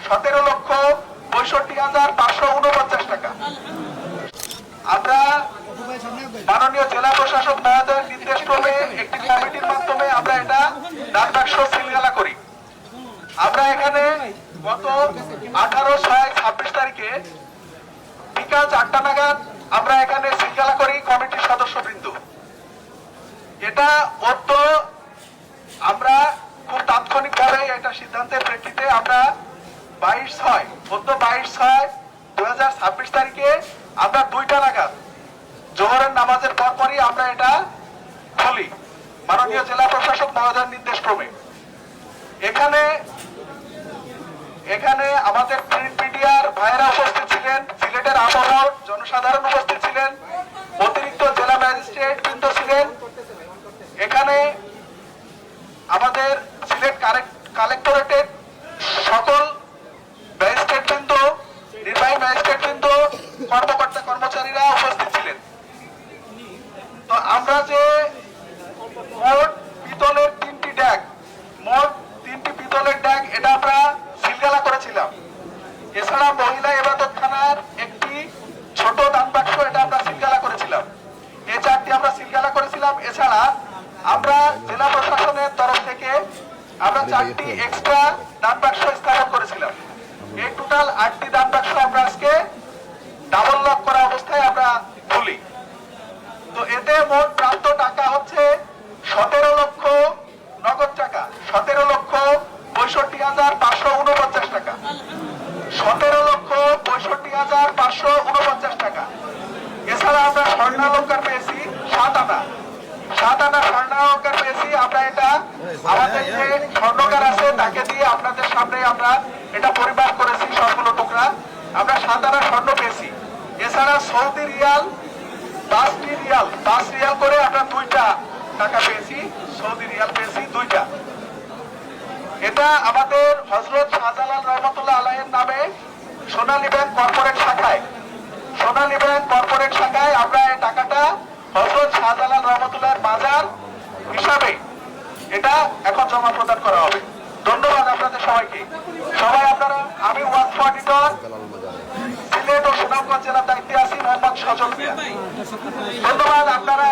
17,65,549 টাকা। আমরা মাননীয় জেলা প্রশাসক মহোদয়ের নির্দেশ ক্রমে একটি কমিটির মাধ্যমে আমরা এটা দান বাক্স সিলগালা করি। আমরা এখানে গত 18/6/26 তারিখে বিকাল 4টা নাগাদ আমরা এখানে সিলগালা করি কমিটির সদস্যবৃন্দ। এটা আমরা খুব তাৎক্ষণিকভাবে এটা সিদ্ধান্তের প্রেক্ষিতে আমরা 22/6 তারিখে আমরা 2টা নাগাদ জোহরের নামাজের পরপরই আমরা এটা খুলি মাননীয় জেলা প্রশাসক মহোদয়ের নির্দেশ ক্রমে। এখানে আমাদের প্রিন্ট মিডিয়ার ভাইয়েরা উপস্থিত ছিলেন, সিলেটের আবহাওয়ার জনসাধারণ উপস্থিত ছিলেন, অতিরিক্ত জেলা ম্যাজিস্ট্রেট বৃন্দ ছিলেন, এখানে আমাদের সিলেট কালেক্টরেটের সকল ম্যাজিস্ট্রেট বৃন্দ, নির্বাহী ম্যাজিস্ট্রেট বৃন্দ, কর্মকর্তা কর্মচারীরা উপস্থিত ছিলেন। তো আমরা যে মোট পিতলের 3টি ড্যাগ এটা আমরা সিলগালা করেছিলাম। এছাড়া মহিলা ইবাদত খানার একটি ছোট দান বাক্স এটা আমরা সিলগালা করেছিলাম। এই 4টি আমরা সিলগালা করেছিলাম। এছাড়া আমরা জেলা প্রশাসনের তরফ থেকে আমরা 4টি এক্সট্রা দান বাক্স স্থাপন করেছিলাম। এই টোটাল 8টি দান বাক্স আমরা আজকে ডাবল লক করা অবস্থায় আমরা খুলি। তো এতে মোট প্রাপ্ত টাকা হচ্ছে 17 লক্ষ নগদ টাকা, 17,65,549 টাকা, 17,65,549 টাকা। এছাড়া আমরা স্বর্ণালঙ্কার পেয়েছি 7 আনা স্বর্ণালঙ্কার পেয়েছি। আমরা এটা আমাদের যে স্বর্ণকার আছে তাকে দিয়ে আপনাদের সামনে আমরা এটা পরিমাপ করেছি সবগুলো টুকরা। আমরা 7 আনা স্বর্ণ পেয়েছি। এছাড়া সৌদি রিয়াল 5 রিয়াল করে আমরা 2টা টাকা পেয়েছি, সৌদি রিয়াল পেয়েছি 2টা। এটা আমাদের হযরত শাহজালাল রহমতুল্লাহ আলাইহির নামে সোনালী ব্যাংক কর্পোরেট শাখায় আমরা এই টাকাটা হযরত শাহজালাল রহমতুল্লাহর বাজার হিসাবে এটা এখন জমা প্রদান করা হবে। ধন্যবাদ আপনাদের সবাইকে। আপনারা, আমি ওয়াকফ অডিটর সিলেট ও সুনামগঞ্জ জেলার দায়িত্বে আছি মোহাম্মদ সজল মিয়া। ধন্যবাদ। আপনারা